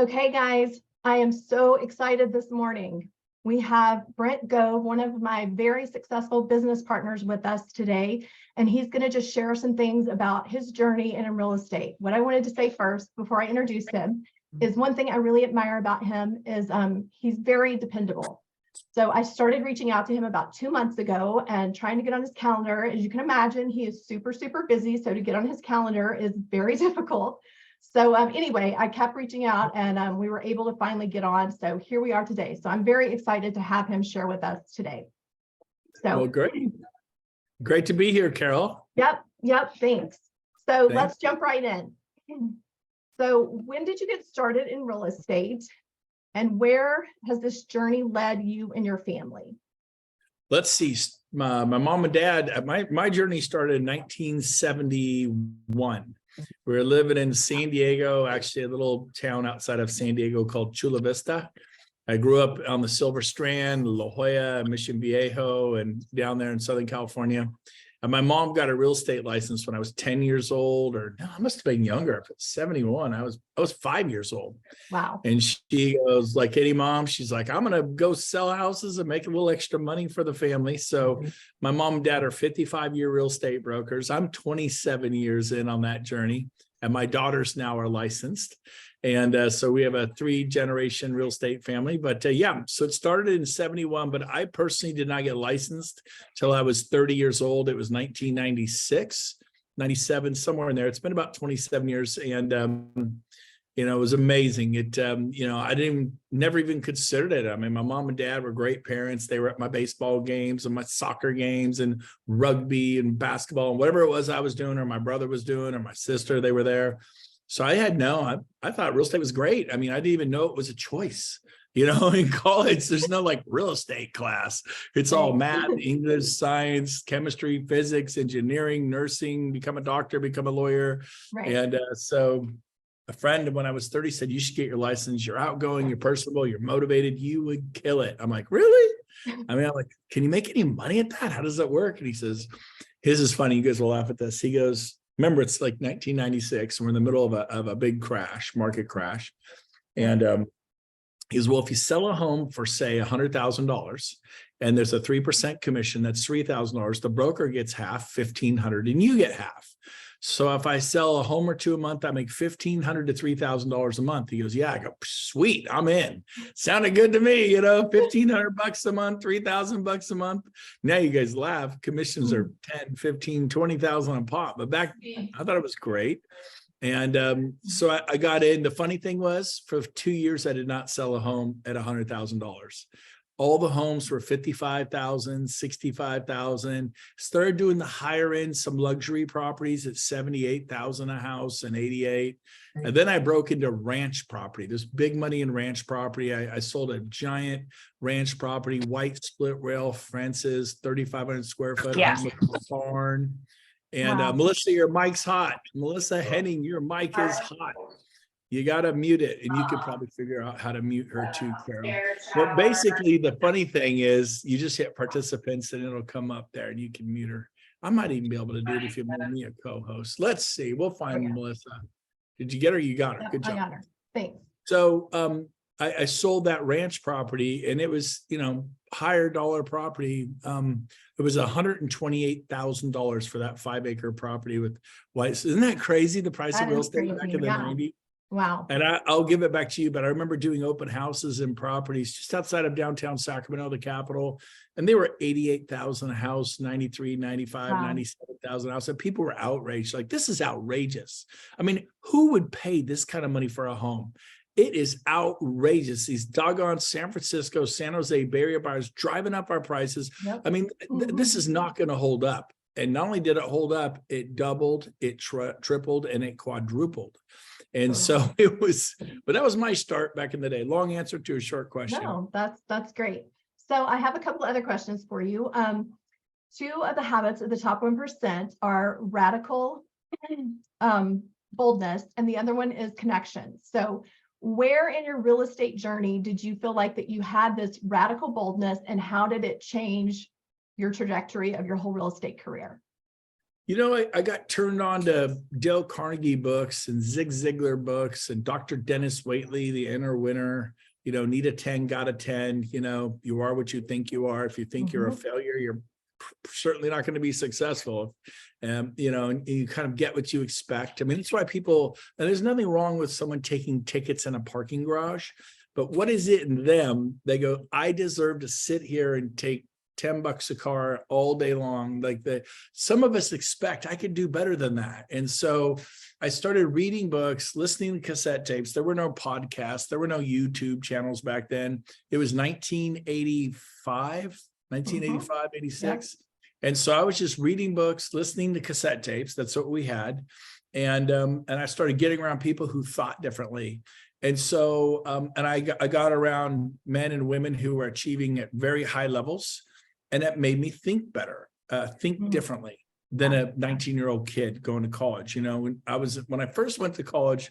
Okay, guys, I am so excited this morning. We have Brent Gove, one of my very successful business partners with us today, and he's going to just share some things about his journey in real estate. What I wanted to say first before I introduce him is one thing I really admire about him is he's very dependable. So I started reaching out to him about 2 months ago and trying to get on his calendar. As you can imagine, he is super, super busy. So to get on his calendar is very difficult. So anyway, I kept reaching out and we were able to finally get on. So here we are today. So I'm very excited to have him share with us today. So well, great to be here, Carol. Yep, thanks. So let's jump right in. So when did you get started in real estate and where has this journey led you and your family? Let's see. My mom and dad, my journey started in 1971. We were living in San Diego, actually a little town outside of San Diego called Chula Vista. I grew up on the Silver Strand, La Jolla, Mission Viejo, and down there in Southern California. And my mom got a real estate license when I was 10 years old, or no, I must have been younger. 71. I was 5 years old. Wow. And she goes, like any mom, she's like, I'm going to go sell houses and make a little extra money for the family. So my mom and dad are 55-year real estate brokers. I'm 27 years in on that journey. And my daughters now are licensed. And so we have a 3-generation real estate family. But yeah, so it started in 71, but I personally did not get licensed till I was 30 years old. It was 1996, 97, somewhere in there. It's been about 27 years. And it was amazing. It, I never even considered it. I mean, my mom and dad were great parents. They were at my baseball games and my soccer games and rugby and basketball and whatever it was I was doing or my brother was doing or my sister, they were there. So I thought real estate was great. I mean, I didn't even know it was a choice. In college, there's no like real estate class. It's all math, English, science, chemistry, physics, engineering, nursing, become a doctor, become a lawyer. Right. And so a friend, when I was 30, said, you should get your license. You're outgoing, you're personable, you're motivated. You would kill it. I'm like, really? I mean, I'm like, can you make any money at that? How does that work? And he says, his is funny. You guys will laugh at this. He goes, remember, it's like 1996. We're in the middle of a big market crash. And he goes, well, if you sell a home for, say, $100,000 and there's a 3% commission, that's $3,000. The broker gets half, $1,500, and you get half. So if I sell a home or two a month, I make $1,500 to $3,000 a month. He goes, yeah. I go, sweet, I'm in. Sounded good to me, $1,500 a month, $3,000 a month. Now you guys laugh. Commissions are 10, 15, 20,000 a pop. But back, I thought it was great. And so I got in. The funny thing was, for 2 years, I did not sell a home at $100,000. All the homes were $55,000, $65,000. Started doing the higher end, some luxury properties at $78,000 a house and $88,000. And then I broke into ranch property. There's big money in ranch property. I sold a giant ranch property, white split rail fences, 3,500 square foot barn. And Melissa, your mic's hot. Melissa Henning, your mic is hot. You got to mute it, and you could probably figure out how to mute her too, Carol. But basically, the funny thing is you just hit participants and it'll come up there and you can mute her. I might even be able to do it if you make me a co-host. Let's see. We'll find Melissa. Did you get her? You got her. Good job. I got her. Thanks. So I sold that ranch property, and it was, higher dollar property. It was $128,000 for that 5-acre property with white. Isn't that crazy? The price of real estate back in the 90s. Wow. And I'll give it back to you, but I remember doing open houses in properties just outside of downtown Sacramento, the capital, and they were $88,000 a house, 93, 95, 97,000 a house. And people were outraged. Like, this is outrageous. I mean, who would pay this kind of money for a home? It is outrageous. These doggone San Francisco, San Jose Bay Area buyers driving up our prices. Yep. I mean, this is not going to hold up. And not only did it hold up, it doubled, it tripled, and it quadrupled. And so it was, but that was my start back in the day. Long answer to a short question. No, that's great. So I have a couple other questions for you. 2 of the habits of the top 1% are radical boldness, and the other one is connection. So where in your real estate journey did you feel like that you had this radical boldness, and how did it change your trajectory of your whole real estate career? I got turned on to Dale Carnegie books and Zig Ziglar books and Dr. Dennis Waitley, The Inner Winner, need a 10, got a 10, you are what you think you are. If you think you're a failure, you're certainly not going to be successful. And you kind of get what you expect. I mean, that's why people, and there's nothing wrong with someone taking tickets in a parking garage, but what is it in them? They go, I deserve to sit here and take $10 a car all day long. Some of us expect I could do better than that. And so I started reading books, listening to cassette tapes. There were no podcasts. There were no YouTube channels back then. It was 1985, 86. And so I was just reading books, listening to cassette tapes. That's what we had. And I started getting around people who thought differently. And so, I got around men and women who were achieving at very high levels. And that made me think better, think differently than a 19-year-old kid going to college. When I first went to college,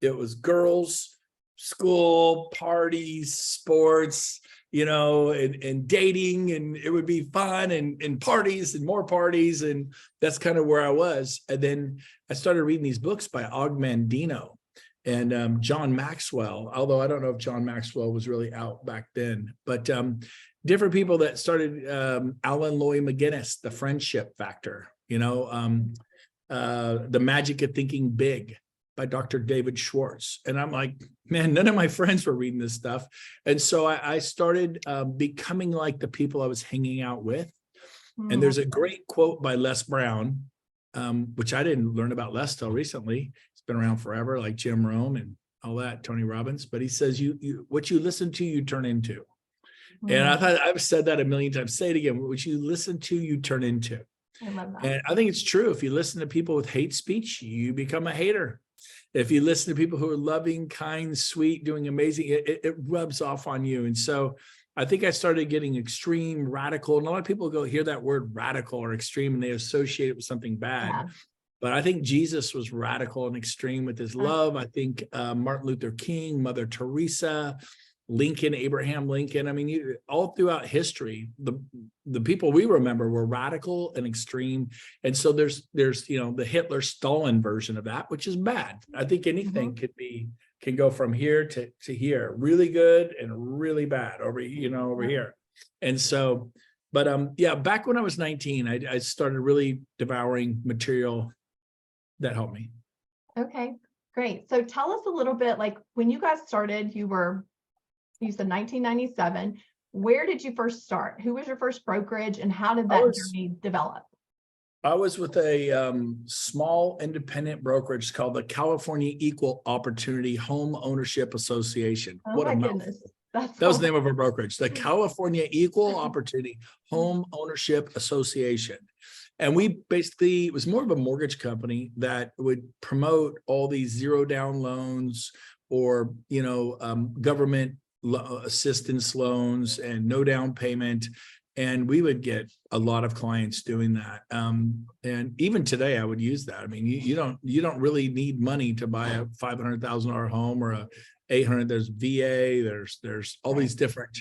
it was girls, school, parties, sports, and dating, and it would be fun and parties and more parties. And that's kind of where I was. And then I started reading these books by Og Mandino and John Maxwell, although I don't know if John Maxwell was really out back then, but different people that started, Alan Loy McGinnis, The Friendship Factor, The Magic of Thinking Big by Dr. David Schwartz. And I'm like, man, none of my friends were reading this stuff. And so I started becoming like the people I was hanging out with. And there's a great quote by Les Brown, which I didn't learn about Les till recently. He's been around forever, like Jim Rome and all that, Tony Robbins. But he says, what you listen to, you turn into. And I thought I've said that a million times. Say it again. What you listen to, you turn into. I love that. And I think it's true. If you listen to people with hate speech, you become a hater. If you listen to people who are loving, kind, sweet, doing amazing, it rubs off on you. And so I think I started getting extreme, radical. And a lot of people hear that word radical or extreme and they associate it with something bad. Yeah. But I think Jesus was radical and extreme with his love. I think Martin Luther King, Mother Teresa, Lincoln, Abraham Lincoln. I mean, all throughout history, the people we remember were radical and extreme. And so there's the Hitler Stalin version of that, which is bad. I think anything can go from here to here, really good and really bad over here. And so, but back when I was 19, I started really devouring material that helped me. Okay, great. So tell us a little bit, like when you guys started, you said 1997. Where did you first start? Who was your first brokerage and how did that journey develop? I was with a small independent brokerage called the California Equal Opportunity Home Ownership Association. Oh my goodness. That was the name of our brokerage, the California Equal Opportunity Home Ownership Association. And it was more of a mortgage company that would promote all these zero down loans or, government assistance loans and no down payment. And we would get a lot of clients doing that. And even today I would use that. I mean, you don't really need money to buy a $500,000 home or a 800. There's VA, there's all these different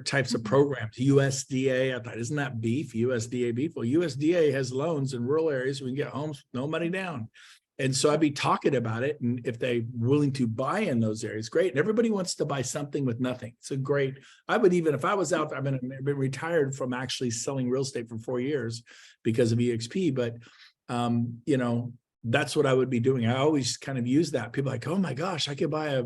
types of programs. USDA, I thought, isn't that beef? USDA beef. Well, USDA has loans in rural areas. We can get homes with no money down. And so I'd be talking about it. And if they're willing to buy in those areas, great. And everybody wants to buy something with nothing. So great. I would even, if I was out there, I've been retired from actually selling real estate for 4 years because of EXP. But, that's what I would be doing. I always kind of use that. People are like, oh my gosh, I could buy a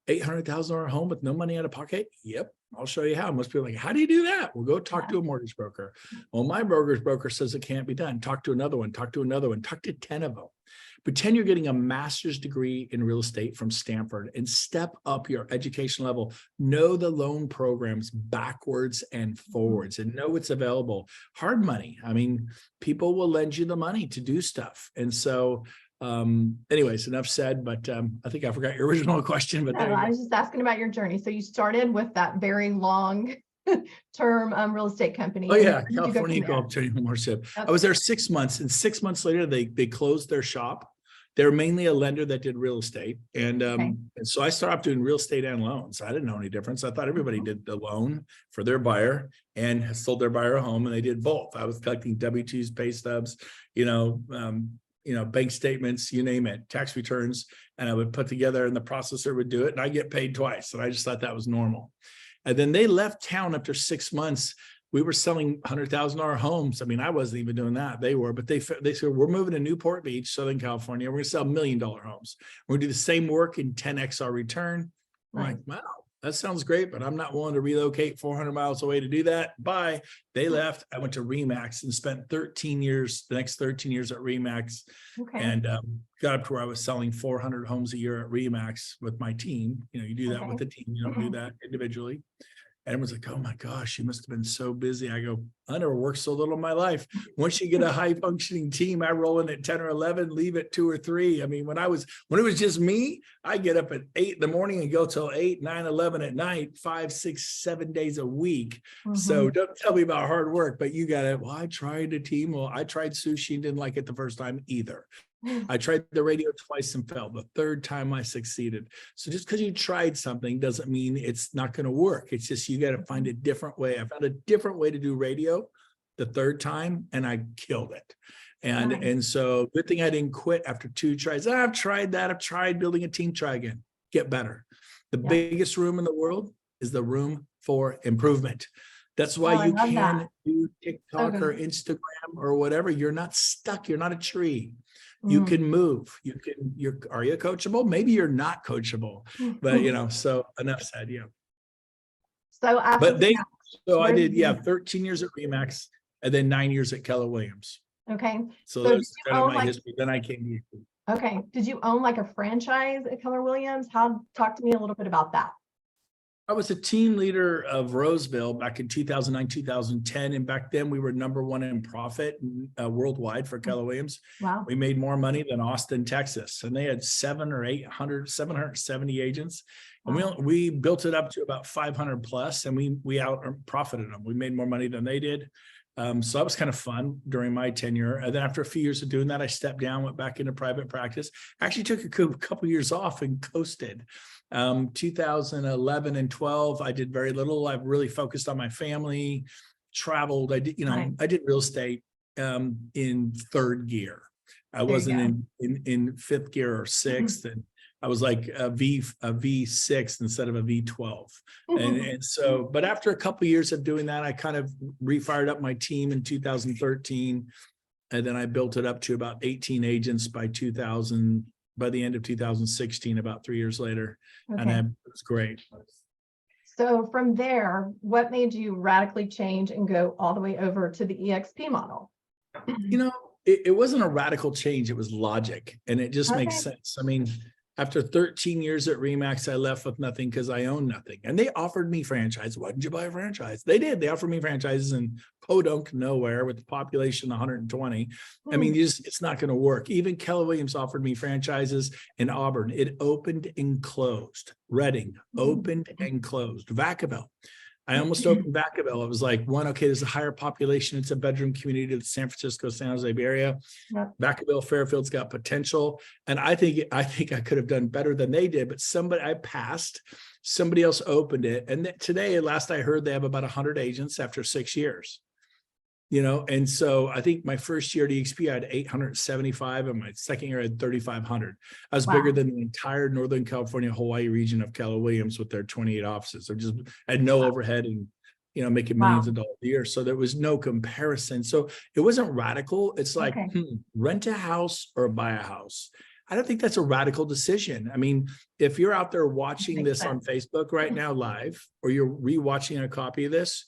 $800,000 home with no money out of pocket. Yep. I'll show you how. Most people are like, how do you do that? Well, go talk to a mortgage broker. Well, my mortgage broker says it can't be done. Talk to another one, talk to another one, talk to 10 of them. Pretend you're getting a master's degree in real estate from Stanford and step up your education level. Know the loan programs backwards and forwards and know what's available. Hard money. I mean, people will lend you the money to do stuff. And so anyways, enough said, but I think I forgot your original question. But no, I was just asking about your journey. So you started with that very long term real estate company. Oh yeah, California Equal Opportunity Homeownership. Okay. I was there 6 months, and 6 months later they closed their shop They're mainly a lender that did real estate. And, Okay. and so I started off doing real estate and loans. I didn't know any difference. I thought everybody Mhm. did the loan for their buyer and sold their buyer a home, and they did both. I was collecting W-2s, pay stubs, bank statements, you name it, tax returns, and I would put together and the processor would do it and I get paid twice. And I just thought that was normal. And then they left town after 6 months. We were selling $100,000 homes. I mean, I wasn't even doing that. They were, but they said, we're moving to Newport Beach, Southern California. We're going to sell $1 million homes. We're going to do the same work in 10x our return. I'm like, wow, that sounds great, but I'm not willing to relocate 400 miles away to do that. Bye. They left. I went to Remax and spent 13 years, the next 13 years at Remax, Okay. and got up to where I was selling 400 homes a year at Remax with my team. You do that Okay. with the team. You don't do that individually. And everyone's like, oh my gosh, you must have been so busy. I go, I never worked so little in my life. Once you get a high functioning team, I roll in at 10 or 11, leave at 2 or 3. I mean, when it was just me, I get up at 8 in the morning and go till 8, 9, 11 at night, 5, 6, 7 days a week. So don't tell me about hard work, but you got it. Well, I tried a team. Well, I tried sushi and didn't like it the first time either. I tried the radio twice and failed. The third time I succeeded. So just because you tried something doesn't mean it's not going to work. It's just, you got to find a different way. I found a different way to do radio the third time and I killed it. And so good thing I didn't quit after 2 tries. I've tried that. I've tried building a team. Try again, get better. The biggest room in the world is the room for improvement. That's why you can do TikTok or Instagram or whatever. You're not stuck. You're not a tree. You can move. Are you coachable? Maybe you're not coachable, but so enough said. Yeah. So after I did 13 years at Remax and then 9 years at Keller Williams. Okay. So that's kind of my history. Then I came to you. Okay. Did you own like a franchise at Keller Williams? Talk to me a little bit about that. I was a team leader of Roseville back in 2009, 2010. And back then we were #1 in profit worldwide for Keller Williams. Wow. We made more money than Austin, Texas. And they had 770 agents. And we built it up to about 500 plus, and we out profited them. We made more money than they did. So that was kind of fun during my tenure. And then after a few years of doing that, I stepped down, went back into private practice. Actually took a couple years off and coasted. 2011 and 12, I did very little. I really focused on my family, traveled. I did, I did real estate in 3rd gear. I wasn't in 5th gear or 6th. And I was like a V6 instead of a V12. And so, but after a couple of years of doing that, I kind of refired up my team in 2013. And then I built it up to about 18 agents by the end of 2016, about 3 years later. And it was great. So from there, what made you radically change and go all the way over to the EXP model? It wasn't a radical change. It was logic. And it just makes sense. I mean, after 13 years at Remax, I left with nothing because I owned nothing. And they offered me franchise. Why didn't you buy a franchise? They did. They offered me franchises in podunk nowhere with the population 120. I mean, it's not going to work. Even Keller Williams offered me franchises in Auburn. It opened and closed. Reading opened and closed. Vacaville. I almost opened Vacaville. It was like, there's a higher population. It's a bedroom community to the San Francisco, San Jose area. Vacaville, Fairfield's got potential. And I think I could have done better than they did, but I passed. Somebody else opened it. And today, last I heard, they have about 100 agents after 6 years. And so I think my first year at EXP, I had 875, and my second year I had 3,500. I was bigger than the entire Northern California, Hawaii region of Keller Williams with their 28 offices. So just had no overhead and, making millions of dollars a year. So there was no comparison. So it wasn't radical. It's like, rent a house or buy a house. I don't think that's a radical decision. I mean, if you're out there watching this on Facebook right now live, or you're rewatching a copy of this,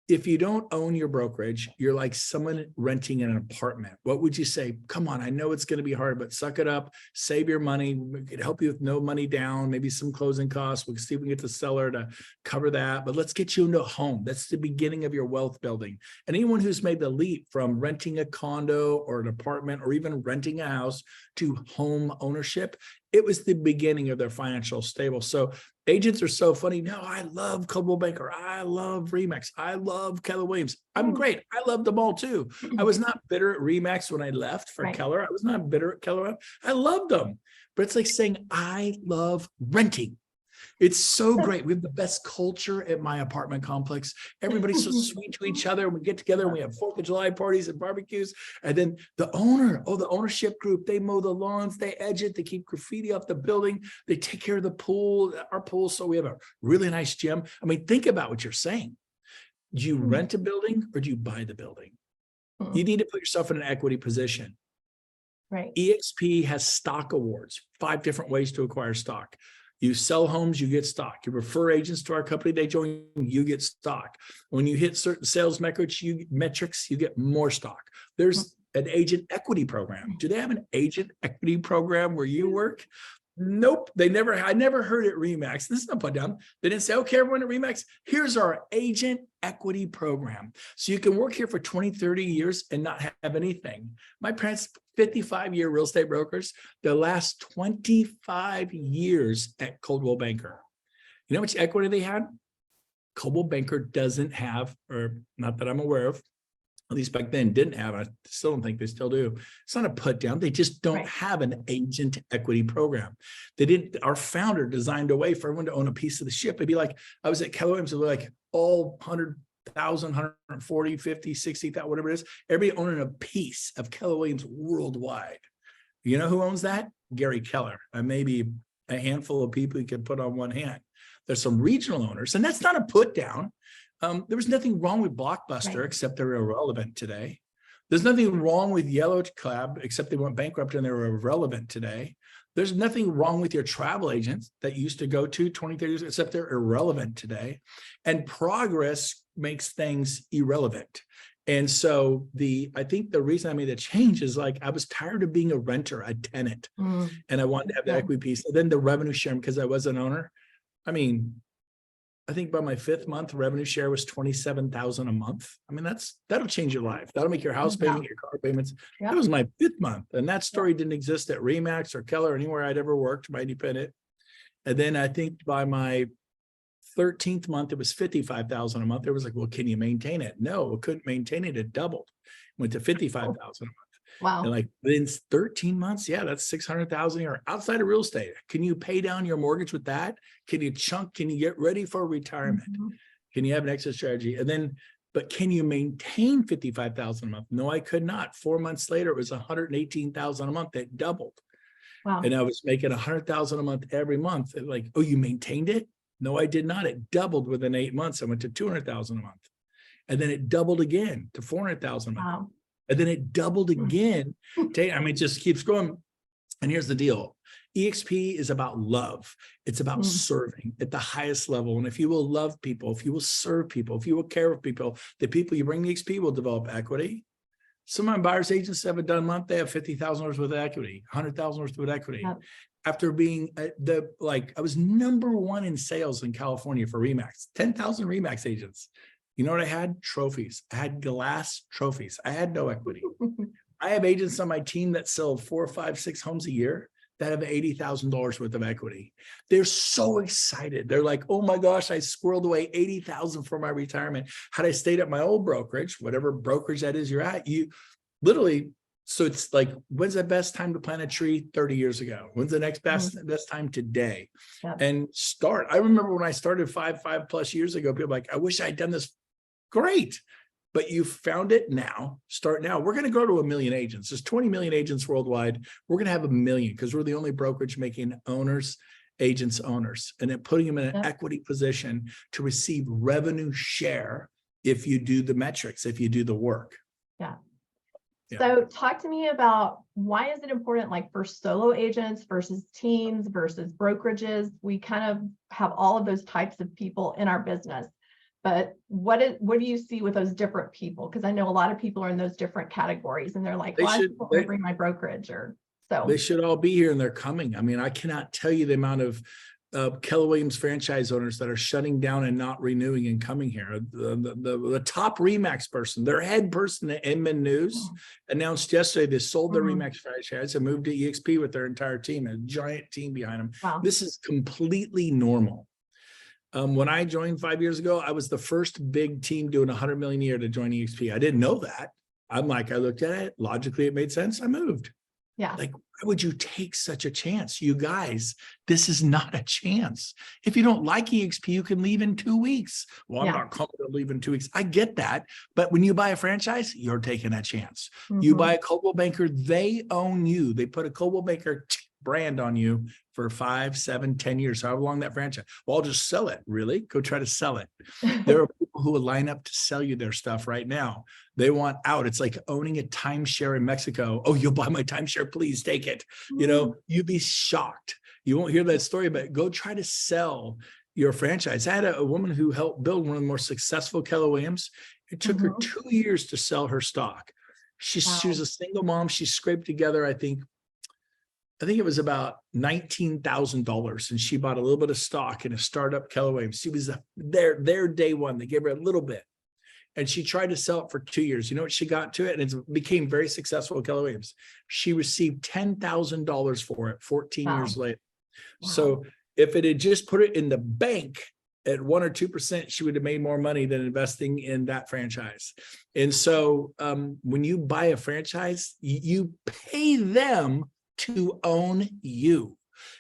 if you don't own your brokerage, you're like someone renting an apartment. What would you say? Come on, I know it's going to be hard, but suck it up, save your money. We could help you with no money down, maybe some closing costs. We can see if we can get the seller to cover that, but let's get you into a home. That's the beginning of your wealth building. And anyone who's made the leap from renting a condo or an apartment or even renting a house to home ownership, It was the beginning of their financial stable. So agents are so funny. No, I love Coldwell Banker. I love Remax. I love Keller Williams. I'm great. I love them all too. I was not bitter at Remax when I left for Keller. I was not bitter at Keller. I loved them. But it's like saying, I love renting. It's so great. We have the best culture at my apartment complex. Everybody's so sweet to each other. We get together and we have 4th of July parties and barbecues. And then the ownership group, they mow the lawns, they edge it, they keep graffiti off the building, they take care of the pool, our pool. So we have a really nice gym. I mean, think about what you're saying. Do you rent a building or do you buy the building? You need to put yourself in an equity position. Right. EXP has stock awards, 5 different ways to acquire stock. You sell homes, you get stock. You refer agents to our company, they join, you get stock. When you hit certain sales metrics, you get more stock. There's an agent equity program. Do they have an agent equity program where you work? Nope. I never heard it Remax. This is not put down. They didn't say, okay, everyone at Remax, here's our agent equity program. So you can work here for 20, 30 years and not have anything. My parents, 55-year real estate brokers, the last 25 years at Coldwell Banker. You know how much equity they had? Coldwell Banker doesn't have, or not that I'm aware of, at least back then didn't have, I still don't think they still do. It's not a put down. They just don't have an agent equity program. They didn't, our founder designed a way for everyone to own a piece of the ship. It'd be like, I was at Keller Williams, it was like all 100,000, 140, 50, 60,000, whatever it is, everybody owning a piece of Keller Williams worldwide. You know who owns that? Gary Keller, and maybe a handful of people you can put on one hand. There's some regional owners, and that's not a put down. There was nothing wrong with Blockbuster, except they're irrelevant today. There's nothing wrong with Yellow Cab, except they went bankrupt and they're irrelevant today. There's nothing wrong with your travel agents that you used to go to 20, 30 years, except they're irrelevant today. And progress makes things irrelevant. And so I think the reason I made the change is like, I was tired of being a renter, a tenant, and I wanted to have the equity piece. And then the revenue share, because I was an owner. I mean, I think by my 5th month, revenue share was $27,000 a month. I mean, that'll change your life. That'll make your house payment, your car payments. That was my 5th month. And that story didn't exist at Remax or Keller or anywhere I'd ever worked, my independent. And then I think by my 13th month, it was $55,000 a month. It was like, well, can you maintain it? No, it couldn't maintain it. It doubled, went to $55,000 a month. Wow. And like within 13 months, that's 600,000 a year outside of real estate. Can you pay down your mortgage with that? Can you get ready for retirement? Can you have an exit strategy? And then, but can you maintain 55,000 a month? No, I could not. 4 months later, it was 118,000 a month. It doubled. Wow. And I was making 100,000 a month every month. And like, oh, you maintained it? No, I did not. It doubled within 8 months. I went to 200,000 a month. And then it doubled again to 400,000 a month. Wow. And then it doubled again. I mean, it just keeps going. And here's the deal. EXP is about love. It's about serving at the highest level. And if you will love people, if you will serve people, if you will care for people, the people you bring to EXP will develop equity. Some of my buyers agents have done a month, they have $50,000 worth of equity, $100,000 worth of equity. Yep. After being I was #1 in sales in California for Remax, 10,000 Remax agents. You know what I had? Trophies. I had glass trophies. I had no equity. I have agents on my team that sell 4, 5, 6 homes a year that have $80,000 worth of equity. They're so excited. They're like, oh my gosh, I squirreled away $80,000 for my retirement. Had I stayed at my old brokerage, whatever brokerage that is you're at, you literally, so it's like, when's the best time to plant a tree? 30 years ago. When's the next best time? Today. Yep. And start. I remember when I started 5+ years ago, people were like, I wish I'd done this. Great. But you found it now. Start now. We're going to grow to 1 million agents. There's 20 million agents worldwide. We're going to have 1 million because we're the only brokerage making agents owners, and then putting them in an equity position to receive revenue share if you do the metrics, if you do the work. Yeah. So talk to me about why is it important, like for solo agents versus teams versus brokerages? We kind of have all of those types of people in our business. But what do you see with those different people? Because I know a lot of people are in those different categories, and they're like, well, I just want to bring my brokerage, or so. They should all be here, and they're coming. I mean, I cannot tell you the amount of Keller Williams franchise owners that are shutting down and not renewing and coming here. The top RE/MAX person, their head person at Inman News, announced yesterday they sold their RE/MAX franchise and moved to EXP with their entire team, a giant team behind them. Wow. This is completely normal. When I joined 5 years ago, I was the first big team doing 100 million a year to join EXP. I didn't know that. I looked at it, logically it made sense. I moved. Yeah. Like, why would you take such a chance? You guys, this is not a chance. If you don't like EXP, you can leave in 2 weeks. Well, I'm not comfortable leaving in 2 weeks. I get that. But when you buy a franchise, you're taking that chance. You buy a Coldwell Banker, they own you. They put a Coldwell Banker brand on you for 5, 7, 10 years, however long that franchise. Well, I'll just sell it. Really? Go try to sell it. There are people who will line up to sell you their stuff right now. They want out. It's like owning a timeshare in Mexico. Oh, you'll buy my timeshare, please take it. You know, you'd be shocked. You won't hear that story, but go try to sell your franchise. I had a woman who helped build one of the more successful Keller Williams. It took her 2 years to sell her stock. She was a single mom. She scraped together, I think it was about $19,000, and she bought a little bit of stock in a startup Keller Williams. She was there day one. They gave her a little bit, and she tried to sell it for 2 years. You know what she got to it, and it became very successful at Keller Williams. She received $10,000 for it 14 years later. Wow. So if it had just put it in the bank at 1 or 2%, she would have made more money than investing in that franchise. And so when you buy a franchise, you pay them to own you.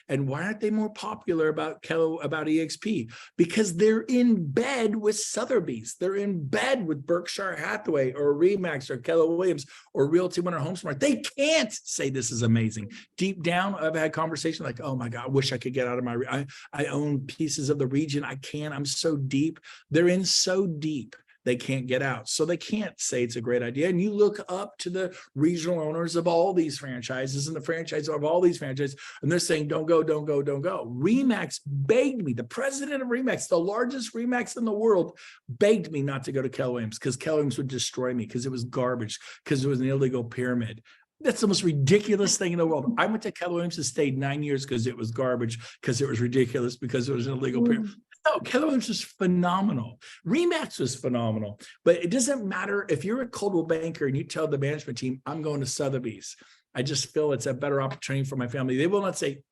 And why aren't they more popular about EXP? Because they're in bed with Sotheby's. They're in bed with Berkshire Hathaway or RE/MAX or Keller Williams or Realty or HomeSmart. They can't say this is amazing. Deep down, I've had conversations like, oh my God, I wish I could get out of I own pieces of the region. I can't. I'm so deep. They're in so deep. They can't get out. So they can't say it's a great idea. And you look up to the regional owners of all these franchises and the franchise of all these franchises, and they're saying, don't go, don't go, don't go. RE/MAX begged me, the president of RE/MAX, the largest RE/MAX in the world, begged me not to go to Keller Williams because Keller Williams would destroy me because it was garbage, because it was an illegal pyramid. That's the most ridiculous thing in the world. I went to Keller Williams and stayed 9 years because it was garbage, because it was ridiculous, because it was an illegal pyramid. No, Keller Williams was phenomenal. RE/MAX was phenomenal. But it doesn't matter if you're a Coldwell Banker and you tell the management team, I'm going to Sotheby's. I just feel it's a better opportunity for my family. They will not say,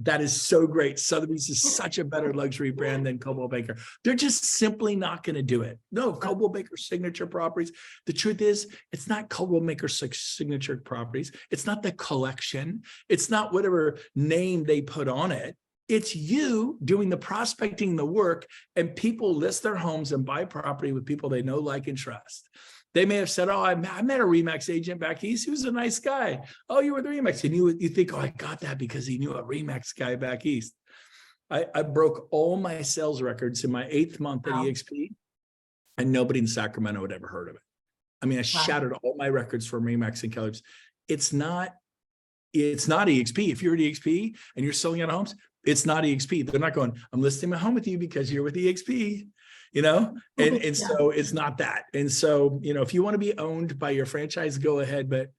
that is so great. Sotheby's is such a better luxury brand than Coldwell Banker. They're just simply not going to do it. No, Coldwell Banker signature properties. The truth is, it's not Coldwell Banker signature properties. It's not the collection. It's not whatever name they put on it. It's you doing the prospecting, the work, and people list their homes and buy property with people they know, like, and trust. They may have said, oh, I met a RE/MAX agent back east. He was a nice guy. Oh, you were the RE/MAX. And you think, oh, I got that because he knew a RE/MAX guy back east. I broke all my sales records in my 8th month at EXP, and nobody in Sacramento had ever heard of it. I mean, I shattered all my records for RE/MAX and Keller. It's not EXP. If you're at EXP and you're selling out homes, it's not EXP. They're not going, I'm listing my home with you because you're with EXP, you know? And so it's not that. And so, you know, if you want to be owned by your franchise, go ahead. But,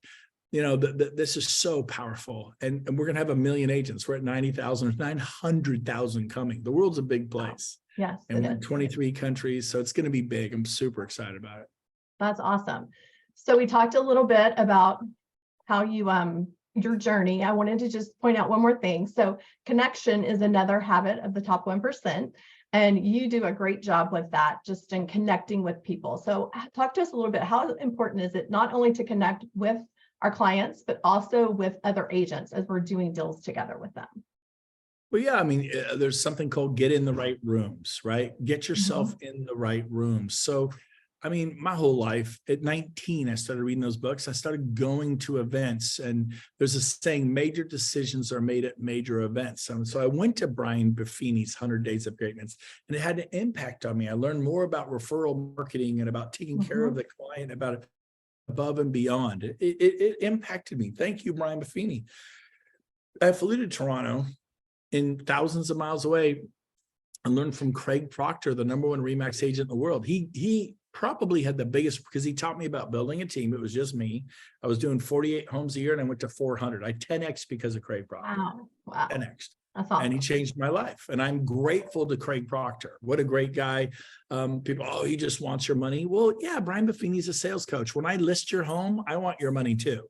you know, this is so powerful. And we're going to have 1 million agents. We're at 90,000, 900,000 coming. The world's a big place. Yes. And we're in 23 countries. So it's going to be big. I'm super excited about it. That's awesome. So we talked a little bit about how you, your journey. I wanted to just point out one more thing. So connection is another habit of the top 1%. And you do a great job with that, just in connecting with people. So talk to us a little bit. How important is it not only to connect with our clients, but also with other agents as we're doing deals together with them? Well, yeah, I mean, there's something called get in the right rooms, right? Get yourself in the right rooms. So I mean, my whole life at 19, I started reading those books. I started going to events, and there's a saying, major decisions are made at major events. So I went to Brian Buffini's 100 Days of Greatness, and it had an impact on me. I learned more about referral marketing and about taking care of the client, about it above and beyond. It impacted me. Thank you, Brian Buffini. I flew to Toronto, in thousands of miles away, and learned from Craig Proctor, the #1 RE/MAX agent in the world. He probably had the biggest, because he taught me about building a team. It was just me. I was doing 48 homes a year, and I went to 400. I 10x because of Craig Proctor. Wow. 10x. That's And he awesome. changed my life. And I'm grateful to Craig Proctor. What a great guy. People, oh, he just wants your money. Well, yeah, Brian Buffini's a sales coach. When I list your home, I want your money too.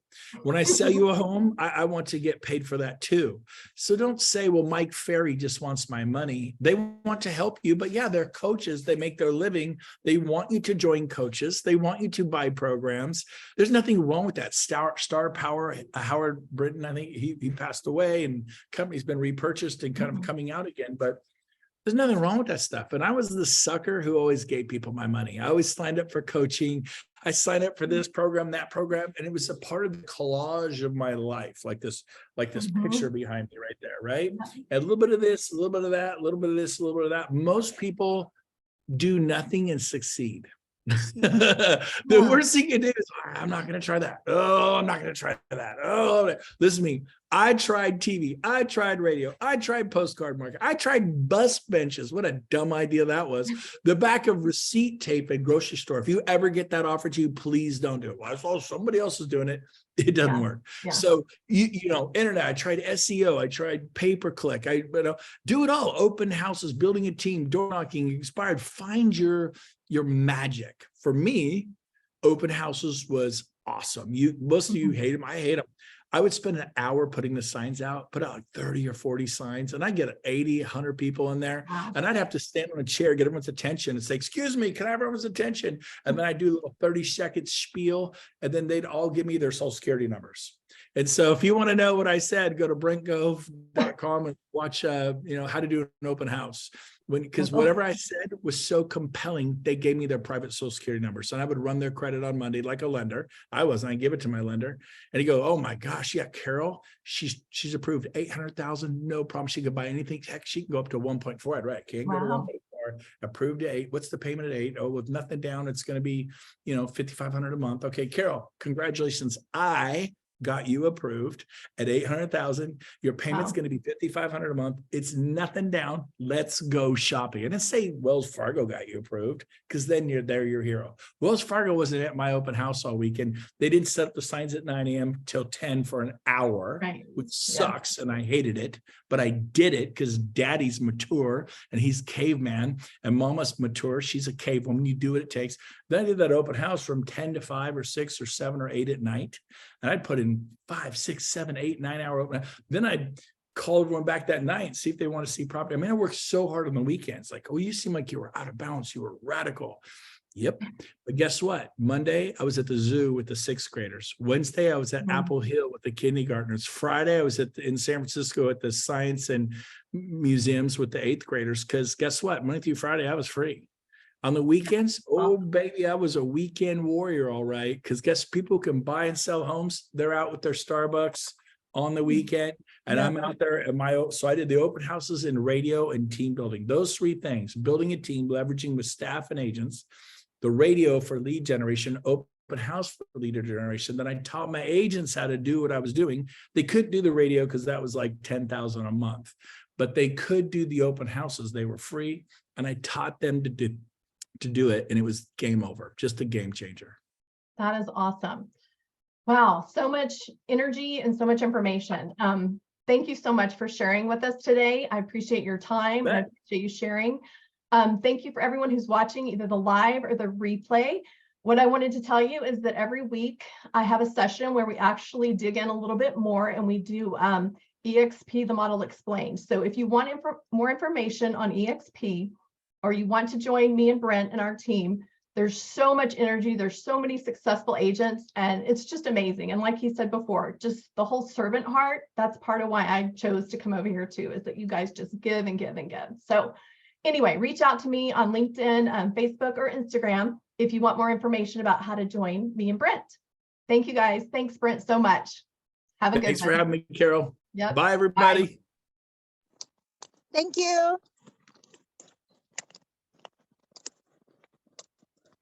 When I sell you a home, I want to get paid for that too. So don't say, well, Mike Ferry just wants my money. They want to help you, but yeah, they're coaches. They make their living. They want you to join coaches. They want you to buy programs. There's nothing wrong with that. Star Power, Howard Britton, I think he passed away and company's been repurchased and kind of coming out again, but there's nothing wrong with that stuff. And I was the sucker who always gave people my money. I always signed up for coaching. I signed up for this program, that program, and it was a part of the collage of my life, like this picture behind me right there, right? And a little bit of this, a little bit of that, a little bit of this, a little bit of that. Most people do nothing and succeed. The worst thing you do is, I'm not going to try that. Oh, I'm not going to try that. Oh, listen to me. I tried TV. I tried radio. I tried postcard market. I tried bus benches. What a dumb idea that was. The back of receipt tape at grocery store. If you ever get that offered to you, please don't do it. Well, I saw somebody else is doing it. It doesn't work. Yeah. So, you know, internet, I tried SEO. I tried pay-per-click. Do it all. Open houses, building a team, door knocking, expired. Find your magic. For me, open houses was awesome. Most of you hate them. I hate them. I would spend an hour putting the signs out, put out like 30 or 40 signs, and I'd get 80, 100 people in there. Wow. And I'd have to stand on a chair, get everyone's attention and say, excuse me, can I have everyone's attention? And then I do a little 30-second spiel, and then they'd all give me their social security numbers. And so if you want to know what I said, go to brentgove.com and watch, how to do an open house. Because whatever I said was so compelling, they gave me their private social security numbers. And I would run their credit on Monday like a lender. I give it to my lender. And he'd go, oh my gosh, yeah, Carol, she's approved 800,000, no problem. She could buy anything. Heck, she can go up to 1.4. I'd write, can't go to 1.4. Approved at 8. What's the payment at 8? Oh, with nothing down, it's going to be, $5,500 a month. Okay, Carol, congratulations. I got you approved at 800,000. Your payment's going to be 5,500 a month. It's nothing down. Let's go shopping. And then say Wells Fargo got you approved, because then they're your hero. Wells Fargo wasn't at my open house all weekend. They didn't set up the signs at 9 a.m. till 10 for an hour, which sucks. And I hated it, but I did it because daddy's mature and he's caveman, and mama's mature. She's a cave woman. You do what it takes. Then I did that open house from 10 to 5 or 6 or 7 or 8 at night. And I'd put in 5, 6, 7, 8, 9 hour open. Then I'd call everyone back that night and see if they want to see property. I mean, I worked so hard on the weekends. Like, oh, you seem like you were out of balance. You were radical. Yep. But guess what? Monday, I was at the zoo with the 6th graders. Wednesday, I was at Apple Hill with the kindergartners. Friday, I was in San Francisco at the science and museums with the 8th graders. Because guess what? Monday through Friday, I was free. On the weekends, oh, baby, I was a weekend warrior, all right. Because guess people can buy and sell homes. They're out with their Starbucks on the weekend, and I'm out there at so I did the open houses in radio and team building. Those 3 things: building a team, leveraging with staff and agents, the radio for lead generation, open house for leader generation. Then I taught my agents how to do what I was doing. They couldn't do the radio because that was like $10,000 a month, but they could do the open houses. They were free, and I taught them to do it, and it was game over. Just a game changer. That is awesome. Wow, so much energy and so much information. Thank you so much for sharing with us today. I appreciate your time. And I appreciate you sharing. Thank you for everyone who's watching either the live or the replay. What I wanted to tell you is that every week I have a session where we actually dig in a little bit more, and we do EXP, the model explained. So if you want more information on EXP, or you want to join me and Brent and our team, there's so much energy. There's so many successful agents, and it's just amazing. And like he said before, just the whole servant heart, that's part of why I chose to come over here too, is that you guys just give and give and give. So anyway, reach out to me on LinkedIn, Facebook, or Instagram if you want more information about how to join me and Brent. Thank you guys. Thanks, Brent, so much. Have a good one. Thanks for having me, Carol. Yep. Bye, everybody. Thank you.